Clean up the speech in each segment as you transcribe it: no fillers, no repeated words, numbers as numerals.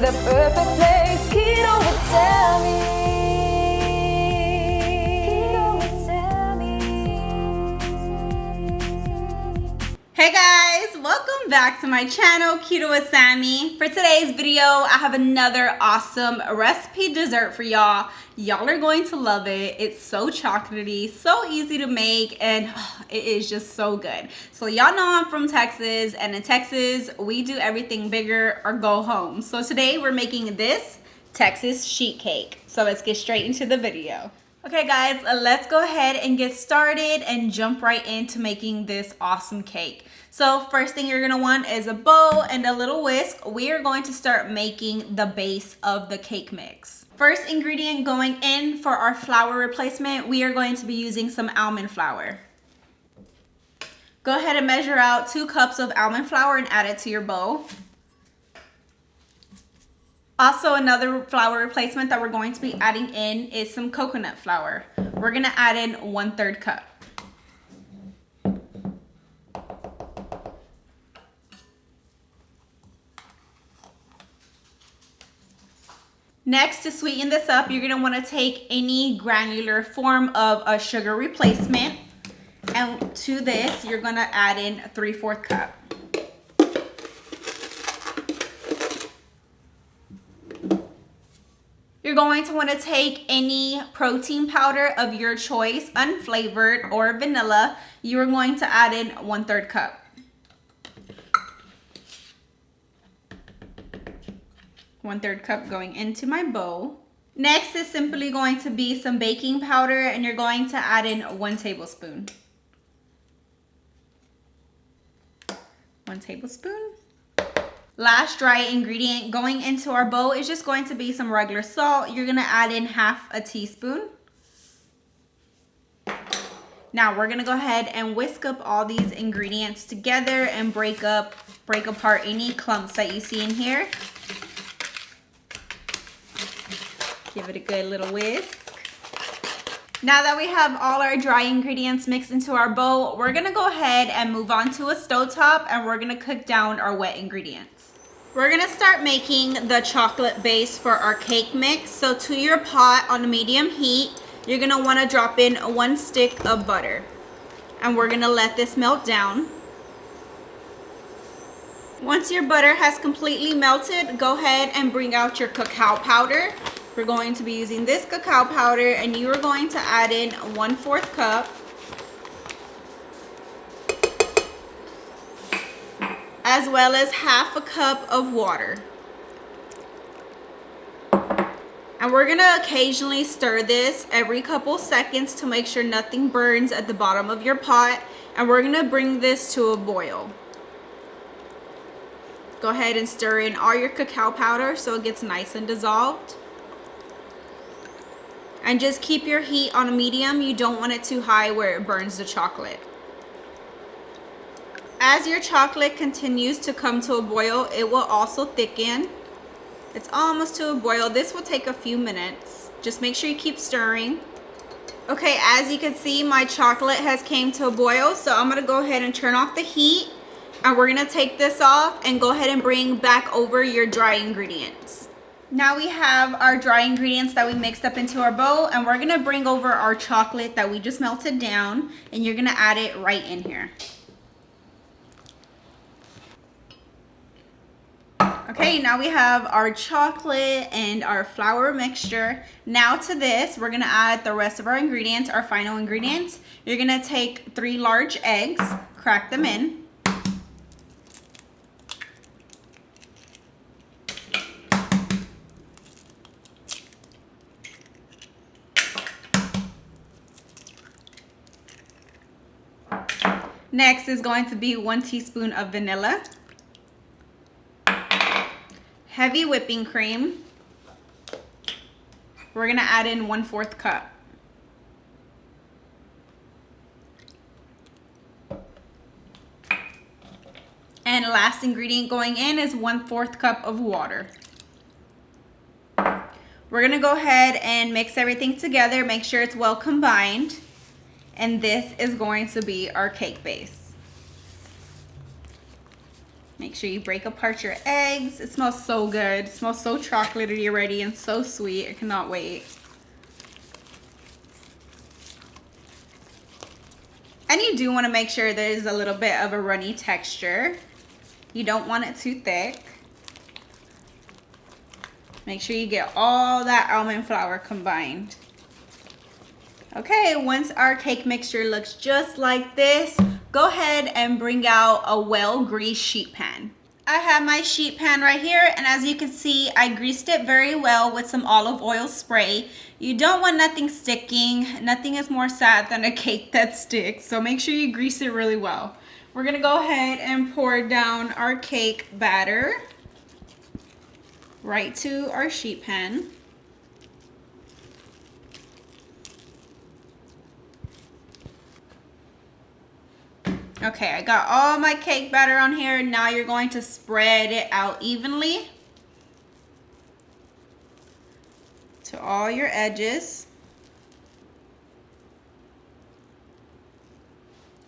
the perfect place. Keto with Sammy. Keto with Sammy. Hey guys, welcome back to my channel, Keto with Sammy. For today's video, I have another awesome recipe dessert for y'all. Y'all are going to love it. It's so chocolatey, so easy to make, and it is just so good. So y'all know I'm from Texas, and in Texas, we do everything bigger or go home. So today we're making this Texas sheet cake. So let's get straight into the video. Okay guys, let's go ahead and get started and jump right into making this awesome cake. So first thing you're gonna want is a bowl and a little whisk. We are going to start making the base of the cake mix. First ingredient going in for our flour replacement, we are going to be using some almond flour. Go ahead and measure out 2 cups of almond flour and add it to your bowl. Also, another flour replacement that we're going to be adding in is some coconut flour. We're gonna add in 1/3 cup. Next, to sweeten this up, you're gonna wanna take any granular form of a sugar replacement. And to this, you're gonna add in 3/4 cup. You're going to want to take any protein powder of your choice, unflavored or vanilla. You are going to add in 1/3 cup. One-third cup going into my bowl. Next is simply going to be some baking powder, and you're going to add in 1 tablespoon. 1 tablespoon. Last dry ingredient going into our bowl is just going to be some regular salt. You're gonna add in 1/2 teaspoon. Now we're gonna go ahead and whisk up all these ingredients together and break apart any clumps that you see in here. Give it a good little whisk. Now that we have all our dry ingredients mixed into our bowl, we're gonna go ahead and move on to a stovetop, and we're gonna cook down our wet ingredients. We're gonna start making the chocolate base for our cake mix. So to your pot on medium heat, you're gonna wanna drop in 1 stick of butter. And we're gonna let this melt down. Once your butter has completely melted, go ahead and bring out your cacao powder. We're going to be using this cacao powder, and you are going to add in 1/4 cup. As well as 1/2 cup of water. And we're gonna occasionally stir this every couple seconds to make sure nothing burns at the bottom of your pot. And we're gonna bring this to a boil. Go ahead and stir in all your cacao powder so it gets nice and dissolved. And just keep your heat on a medium. You don't want it too high where it burns the chocolate. As your chocolate continues to come to a boil, it will also thicken. It's almost to a boil. This will take a few minutes. Just make sure you keep stirring. Okay, as you can see, my chocolate has came to a boil, so I'm gonna go ahead and turn off the heat, and we're gonna take this off and go ahead and bring back over your dry ingredients. Now we have our dry ingredients that we mixed up into our bowl, and we're gonna bring over our chocolate that we just melted down, and you're gonna add it right in here. Okay, now we have our chocolate and our flour mixture. Now to this, we're gonna add the rest of our ingredients, our final ingredients. You're gonna take 3 large eggs, crack them in. Next is going to be 1 teaspoon of vanilla. Heavy whipping cream. We're gonna add in 1/4 cup. And last ingredient going in is 1/4 cup of water. We're gonna go ahead and mix everything together, make sure it's well combined. And this is going to be our cake base. Make sure you break apart your eggs. It smells so good. It smells so chocolatey already and so sweet. I cannot wait. And you do want to make sure there's a little bit of a runny texture. You don't want it too thick. Make sure you get all that almond flour combined. Okay, once our cake mixture looks just like this, go ahead and bring out a well-greased sheet pan. I have my sheet pan right here, and as you can see, I greased it very well with some olive oil spray. You don't want nothing sticking. Nothing is more sad than a cake that sticks, so make sure you grease it really well. We're gonna go ahead and pour down our cake batter right to our sheet pan. Okay, I got all my cake batter on here. Now you're going to spread it out evenly to all your edges.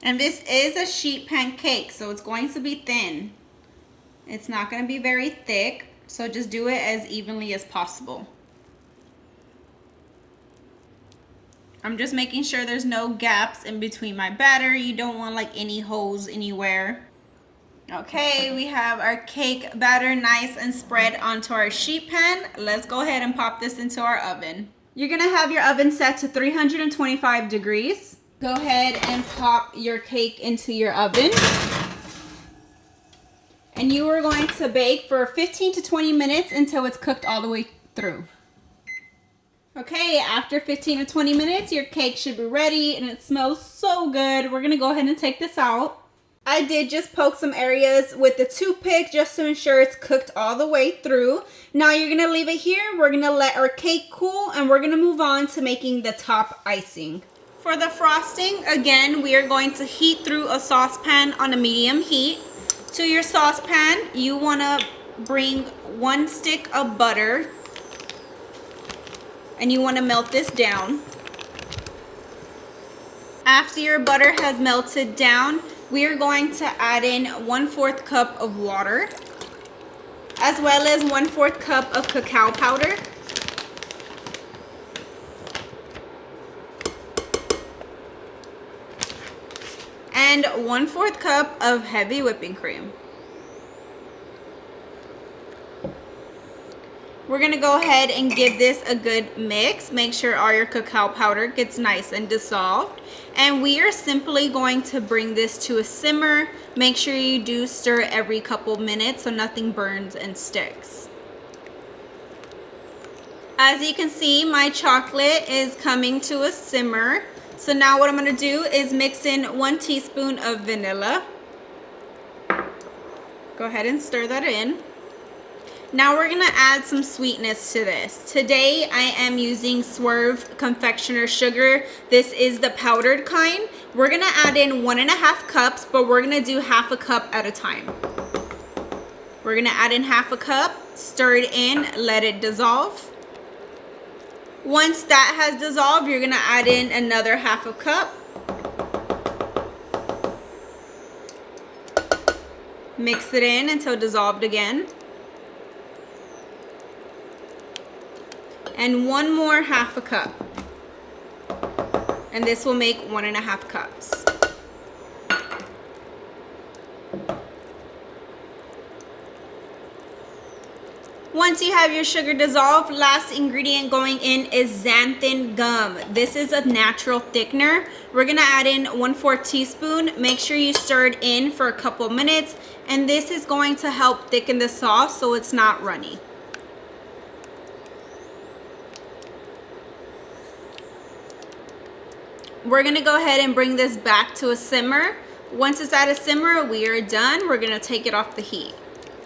And this is a sheet pan cake, so it's going to be thin. It's not going to be very thick, so just do it as evenly as possible. I'm just making sure there's no gaps in between my batter. You don't want like any holes anywhere. Okay, we have our cake batter nice and spread onto our sheet pan. Let's go ahead and pop this into our oven. You're gonna have your oven set to 325 degrees. Go ahead and pop your cake into your oven. And you are going to bake for 15 to 20 minutes until it's cooked all the way through. Okay, after 15 to 20 minutes, your cake should be ready and it smells so good. We're gonna go ahead and take this out. I did just poke some areas with the toothpick just to ensure it's cooked all the way through. Now you're gonna leave it here. We're gonna let our cake cool and we're gonna move on to making the top icing. For the frosting, again, we are going to heat through a saucepan on a medium heat. To your saucepan, you wanna bring 1 stick of butter. And you want to melt this down. After your butter has melted down, we are going to add in 1/4 cup of water, as well as 1/4 cup of cacao powder. And 1/4 cup of heavy whipping cream. We're gonna go ahead and give this a good mix. Make sure all your cacao powder gets nice and dissolved. And we are simply going to bring this to a simmer. Make sure you do stir every couple minutes so nothing burns and sticks. As you can see, my chocolate is coming to a simmer. So now what I'm gonna do is mix in 1 teaspoon of vanilla. Go ahead and stir that in. Now we're gonna add some sweetness to this. Today I am using Swerve confectioner sugar. This is the powdered kind. We're gonna add in 1.5 cups, but we're gonna do 1/2 cup at a time. We're gonna add in 1/2 cup, stir it in, let it dissolve. Once that has dissolved, you're gonna add in another 1/2 cup. Mix it in until dissolved again. And 1 more 1/2 cup. And this will make 1.5 cups. Once you have your sugar dissolved, last ingredient going in is xanthan gum. This is a natural thickener. We're gonna add in 1/4 teaspoon. Make sure you stir it in for a couple minutes. And this is going to help thicken the sauce so it's not runny. We're gonna go ahead and bring this back to a simmer. Once it's at a simmer, we are done. We're gonna take it off the heat.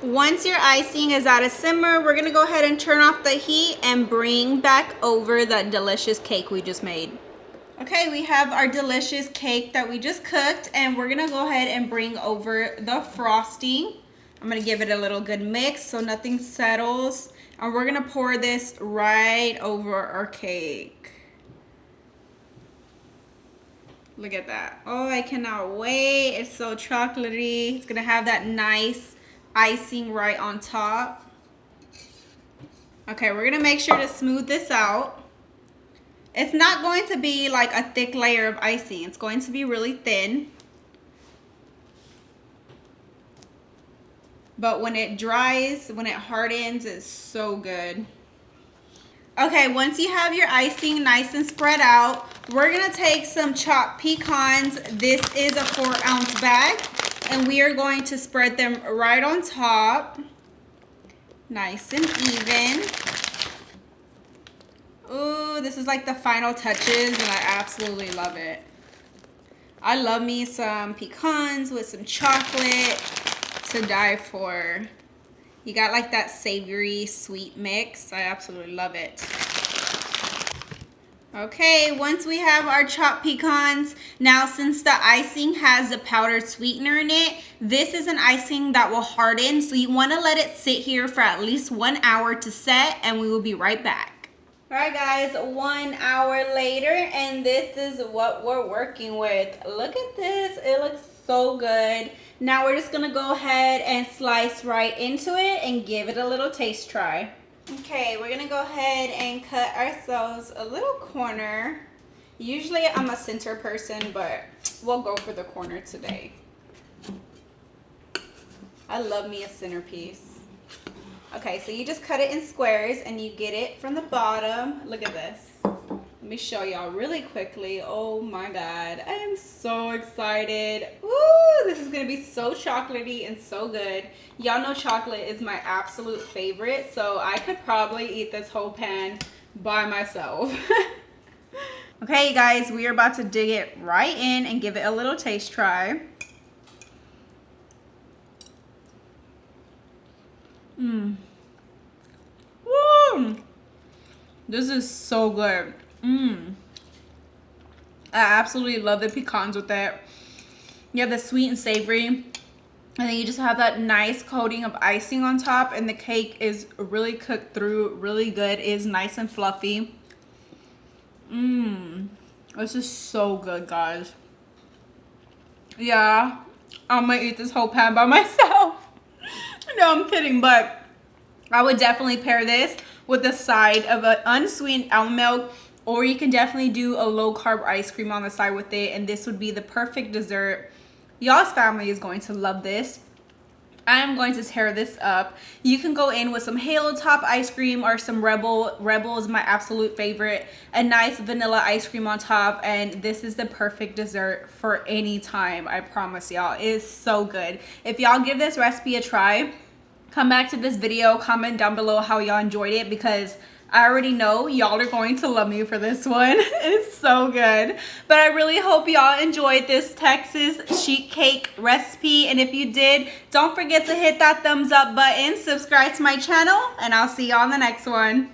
Once your icing is at a simmer, we're gonna go ahead and turn off the heat and bring back over that delicious cake we just made. Okay, we have our delicious cake that we just cooked, and we're gonna go ahead and bring over the frosting. I'm gonna give it a little good mix so nothing settles. And we're gonna pour this right over our cake. Look at that. Oh, I cannot wait. It's so chocolatey. It's gonna have that nice icing right on top. Okay, we're gonna make sure to smooth this out. It's not going to be like a thick layer of icing. It's going to be really thin. But when it dries, when it hardens, it's so good. Okay, once you have your icing nice and spread out, we're gonna take some chopped pecans. This is a 4-ounce bag, and we are going to spread them right on top. Nice and even. Ooh, this is like the final touches, and I absolutely love it. I love me some pecans with some chocolate to die for. You got like that savory sweet mix. I absolutely love it. Okay, once we have our chopped pecans, now since the icing has the powdered sweetener in it, this is an icing that will harden. So you want to let it sit here for at least 1 hour to set, and we will be right back. All right, guys, 1 hour later, and this is what we're working with. Look at this. It looks so good. Now we're just gonna go ahead and slice right into it and give it a little taste try. Okay, we're gonna go ahead and cut ourselves a little corner. Usually I'm a center person, but we'll go for the corner today. I love me a centerpiece. Okay, so you just cut it in squares and you get it from the bottom. Look at this. Let me show y'all really quickly. Oh my God, I am so excited. Ooh, this is gonna be so chocolatey and so good. Y'all know chocolate is my absolute favorite, so I could probably eat this whole pan by myself. Okay, you guys, we are about to dig it right in and give it a little taste try. Woo! This is so good. I absolutely love the pecans with it. You have the sweet and savory, and then you just have that nice coating of icing on top, and the cake is really cooked through, really good. It is nice and fluffy. This is so good, guys. Yeah, I'm gonna eat this whole pan by myself. No, I'm kidding, but I would definitely pair this with a side of an unsweetened almond milk, or you can definitely do a low carb ice cream on the side with it, and this would be the perfect dessert. Y'all's family is going to love this. I am going to tear this up. You can go in with some Halo Top ice cream or some Rebel. Rebel is my absolute favorite. A nice vanilla ice cream on top, and this is the perfect dessert for any time. I promise y'all, it is so good. If y'all give this recipe a try, come back to this video, comment down below how y'all enjoyed it, because I already know y'all are going to love me for this one. It's so good. But I really hope y'all enjoyed this Texas sheet cake recipe. And if you did, don't forget to hit that thumbs up button, subscribe to my channel, and I'll see y'all on the next one.